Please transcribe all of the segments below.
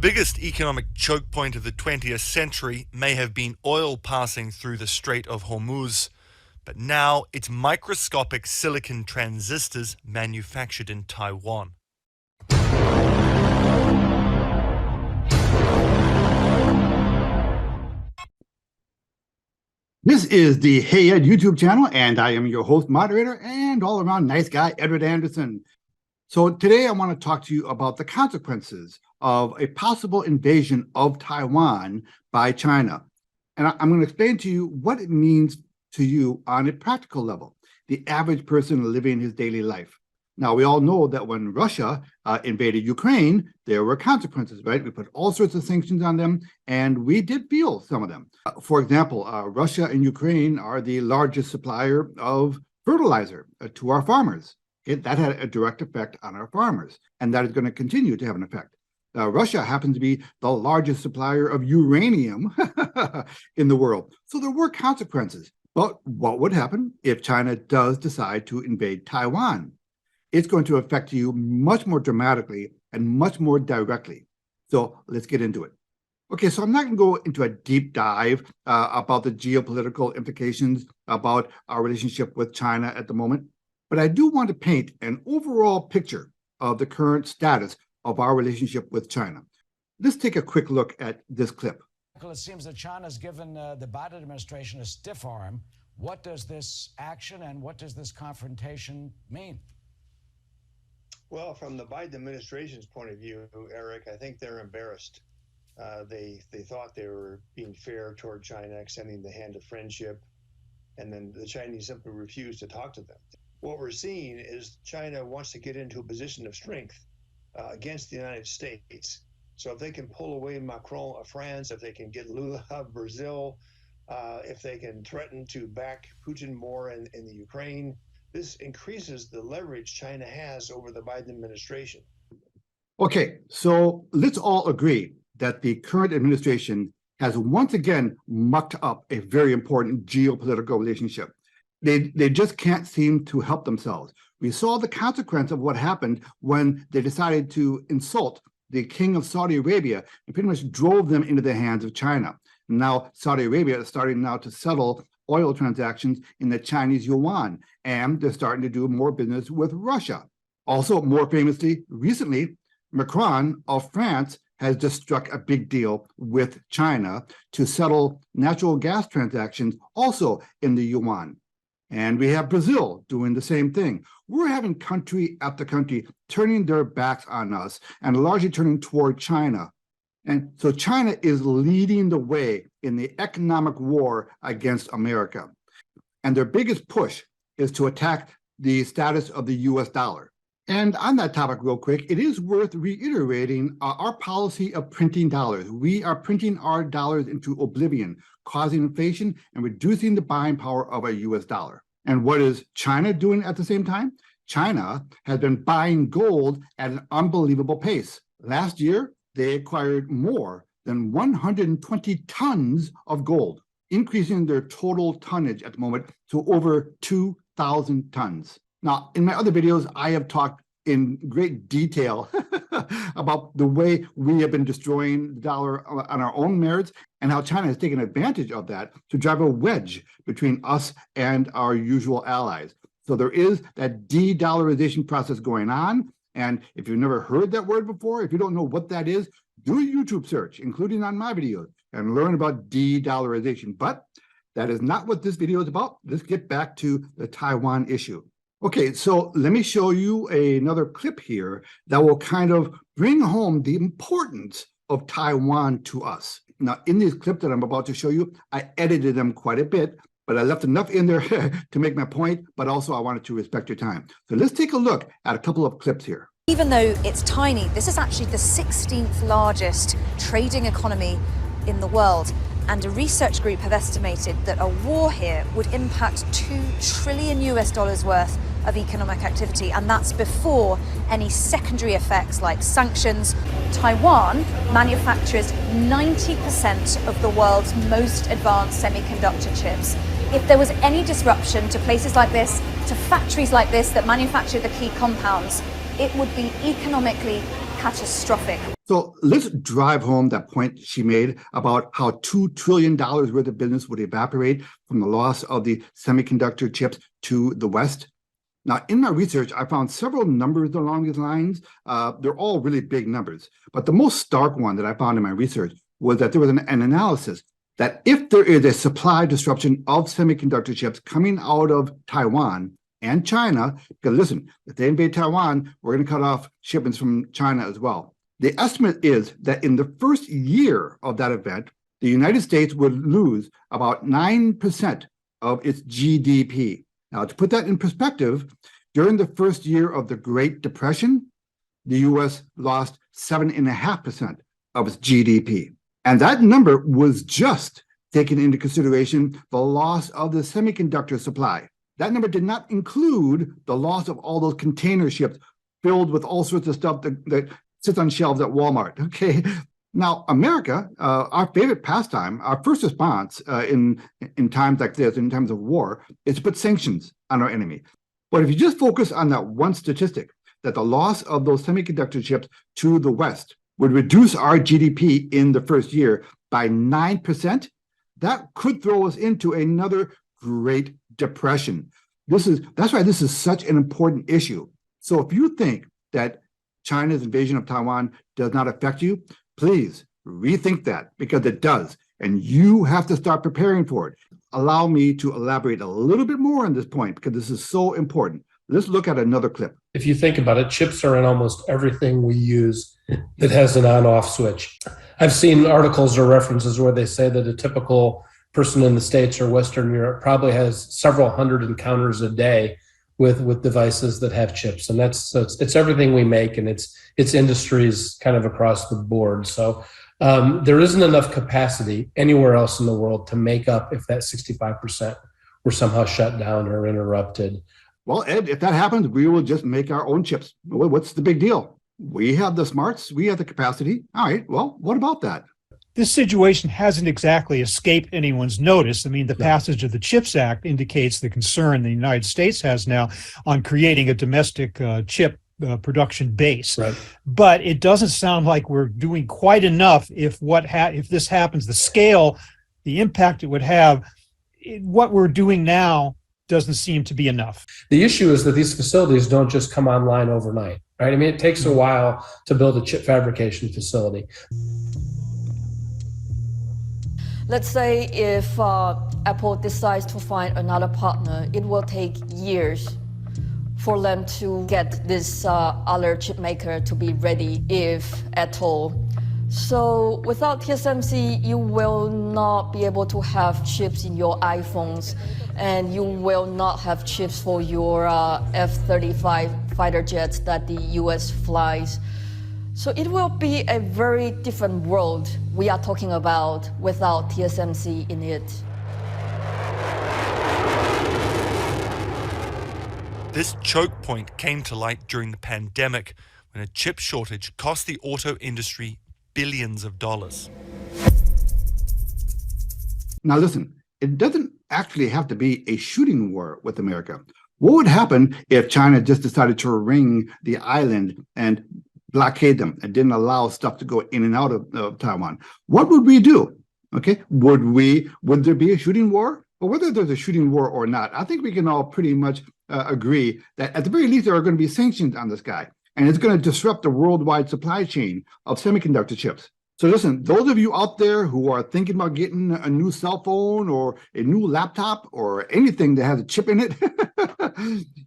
biggest economic choke point of the 20th century may have been oil passing through the Strait of Hormuz, but now it's microscopic silicon transistors manufactured in Taiwan. This is the Hey Ed YouTube channel, and I am your host, moderator, and all-around nice guy, Edward Anderson. So today I want to talk to you about the consequences of a possible invasion of Taiwan by China. And I'm going to explain to you what it means to you on a practical level, the average person living his daily life. Now, we all know that when Russia invaded Ukraine, there were consequences, right? We put all sorts of sanctions on them, and we did feel some of them. For example, Russia and Ukraine are the largest supplier of fertilizer to our farmers. That had a direct effect on our farmers, and that is going to continue to have an effect. Russia happens to be the largest supplier of uranium in the world. So there were consequences. But what would happen if China does decide to invade Taiwan? It's going to affect you much more dramatically and much more directly. So let's get into it. Okay, so I'm not going to go into a deep dive about the geopolitical implications about our relationship with China at the moment, but I do want to paint an overall picture of the current status of our relationship with China. Let's take a quick look at this clip. It seems that China's given the Biden administration a stiff arm. What does this action and what does this confrontation mean? Well, from the Biden administration's point of view, Eric, I think they're embarrassed. They thought they were being fair toward China, extending the hand of friendship, and then the Chinese simply refused to talk to them. What we're seeing is China wants to get into a position of strength against the United States. So if they can pull away Macron of France, if they can get Lula of Brazil, if they can threaten to back Putin more in the Ukraine, this increases the leverage China has over the Biden administration. Okay, so let's all agree that the current administration has once again mucked up a very important geopolitical relationship. They just can't seem to help themselves. We saw the consequence of what happened when they decided to insult the king of Saudi Arabia and pretty much drove them into the hands of China. Now, Saudi Arabia is starting now to settle oil transactions in the Chinese yuan, and they're starting to do more business with Russia. Also, more famously, recently, Macron of France has just struck a big deal with China to settle natural gas transactions also in the yuan. And we have Brazil doing the same thing. We're having country after country turning their backs on us and largely turning toward China. And so China is leading the way in the economic war against America. And their biggest push is to attack the status of the US dollar. And on that topic real quick, it is worth reiterating our policy of printing dollars. We are printing our dollars into oblivion, causing inflation and reducing the buying power of a US dollar. And what is China doing at the same time? China has been buying gold at an unbelievable pace. Last year, they acquired more than 120 tons of gold, increasing their total tonnage at the moment to over 2,000 tons. Now, in my other videos, I have talked in great detail about the way we have been destroying the dollar on our own merits and how China has taken advantage of that to drive a wedge between us and our usual allies. So there is that de-dollarization process going on. And if you've never heard that word before, if you don't know what that is, do a YouTube search, including on my videos, and learn about de-dollarization. But that is not what this video is about. Let's get back to the Taiwan issue. Okay, so let me show you another clip here that will kind of bring home the importance of Taiwan to us. Now, in these clips that I'm about to show you, I edited them quite a bit, but I left enough in there to make my point, but also I wanted to respect your time. So let's take a look at a couple of clips here. Even though it's tiny, this is actually the 16th largest trading economy in the world. And a research group have estimated that a war here would impact $2 trillion worth of economic activity, and that's before any secondary effects like sanctions. Taiwan manufactures 90% of the world's most advanced semiconductor chips. If there was any disruption to places like this, to factories like this that manufacture the key compounds, it would be economically catastrophic. So let's drive home that point she made about how $2 trillion worth of business would evaporate from the loss of the semiconductor chips to the West. Now, in my research, I found several numbers along these lines. They're all really big numbers. But the most stark one that I found in my research was that there was an analysis that if there is a supply disruption of semiconductor chips coming out of Taiwan and China, because listen, if they invade Taiwan, we're going to cut off shipments from China as well. The estimate is that in the first year of that event, the United States would lose about 9% of its GDP. Now, to put that in perspective, during the first year of the Great Depression, the U.S. lost 7.5% of its GDP. And that number was just taking into consideration the loss of the semiconductor supply. That number did not include the loss of all those container ships filled with all sorts of stuff that sits on shelves at Walmart. Okay. Now, America, our favorite pastime, our first response in times like this, in times of war, is to put sanctions on our enemy. But if you just focus on that one statistic, that the loss of those semiconductor chips to the West would reduce our GDP in the first year by 9%, that could throw us into another Great Depression. That's why this is such an important issue. So if you think that China's invasion of Taiwan does not affect you, please rethink that, because it does. And you have to start preparing for it. Allow me to elaborate a little bit more on this point, because this is so important. Let's look at another clip. If you think about it, chips are in almost everything we use that has an on-off switch. I've seen articles or references where they say that a typical person in the States or Western Europe probably has several hundred encounters a day with devices that have chips. And it's everything we make, and it's industries kind of across the board. So there isn't enough capacity anywhere else in the world to make up if that 65% were somehow shut down or interrupted. Well, Ed, if that happens, we will just make our own chips. What's the big deal? We have the smarts, we have the capacity. All right, well, what about that? This situation hasn't exactly escaped anyone's notice. I mean, the passage of the CHIPS Act indicates the concern the United States has now on creating a domestic chip production base. Right. But it doesn't sound like we're doing quite enough if this happens, the scale, the impact it would have, what we're doing now doesn't seem to be enough. The issue is that these facilities don't just come online overnight, right? I mean, it takes a while to build a chip fabrication facility. Let's say if Apple decides to find another partner, it will take years for them to get this other chip maker to be ready, if at all. So without TSMC, you will not be able to have chips in your iPhones, and you will not have chips for your F-35 fighter jets that the US flies. So it will be a very different world we are talking about without TSMC in it. This choke point came to light during the pandemic, when a chip shortage cost the auto industry billions of dollars. Now listen, it doesn't actually have to be a shooting war with America. What would happen if China just decided to ring the island and blockade them and didn't allow stuff to go in and out of Taiwan? What would we do? Okay, would there be a shooting war? But whether there's a shooting war or not, I think we can all pretty much agree that at the very least there are going to be sanctions on this guy, and it's going to disrupt the worldwide supply chain of semiconductor chips. So listen, those of you out there who are thinking about getting a new cell phone or a new laptop or anything that has a chip in it,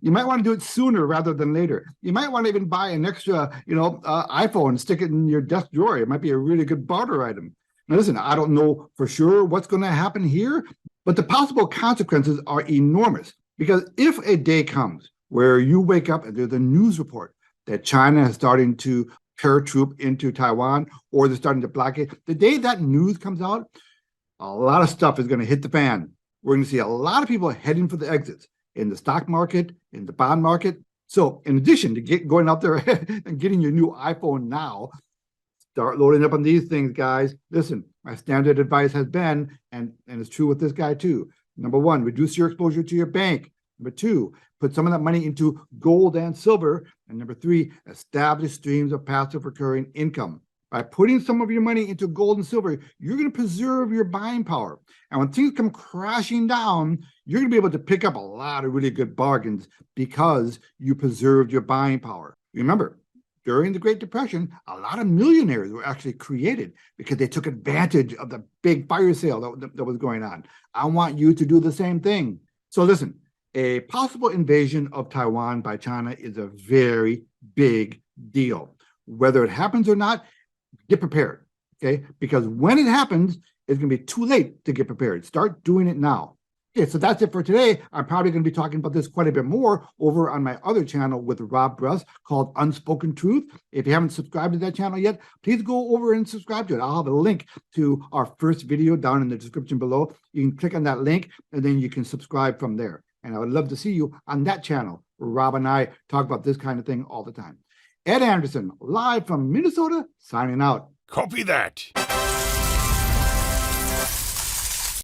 you might want to do it sooner rather than later. You might want to even buy an extra, iPhone and stick it in your desk drawer. It might be a really good barter item. Now listen, I don't know for sure what's going to happen here, but the possible consequences are enormous. Because if a day comes where you wake up and there's a news report that China is starting to paratroop into Taiwan, or they're starting to blockade, the day that news comes out, a lot of stuff is going to hit the fan. We're going to see a lot of people heading for the exits in the stock market, in the bond market. So in addition to going out there and getting your new iPhone now, start loading up on these things, guys. Listen, my standard advice has been, and it's true with this guy too. Number one, reduce your exposure to your bank. Number 2, put some of that money into gold and silver. And number 3, establish streams of passive recurring income. By putting some of your money into gold and silver, you're going to preserve your buying power. And when things come crashing down, you're going to be able to pick up a lot of really good bargains because you preserved your buying power. Remember, during the Great Depression, a lot of millionaires were actually created because they took advantage of the big fire sale that was going on. I want you to do the same thing. So listen, a possible invasion of Taiwan by China is a very big deal. Whether it happens or not, get prepared, okay? Because when it happens, it's going to be too late to get prepared. Start doing it now. Okay, so that's it for today. I'm probably going to be talking about this quite a bit more over on my other channel with Rob Bruss called Unspoken Truth. If you haven't subscribed to that channel yet, please go over and subscribe to it. I'll have a link to our first video down in the description below. You can click on that link and then you can subscribe from there. And I would love to see you on that channel where Rob and I talk about this kind of thing all the time. Ed Anderson, live from Minnesota, signing out. Copy that.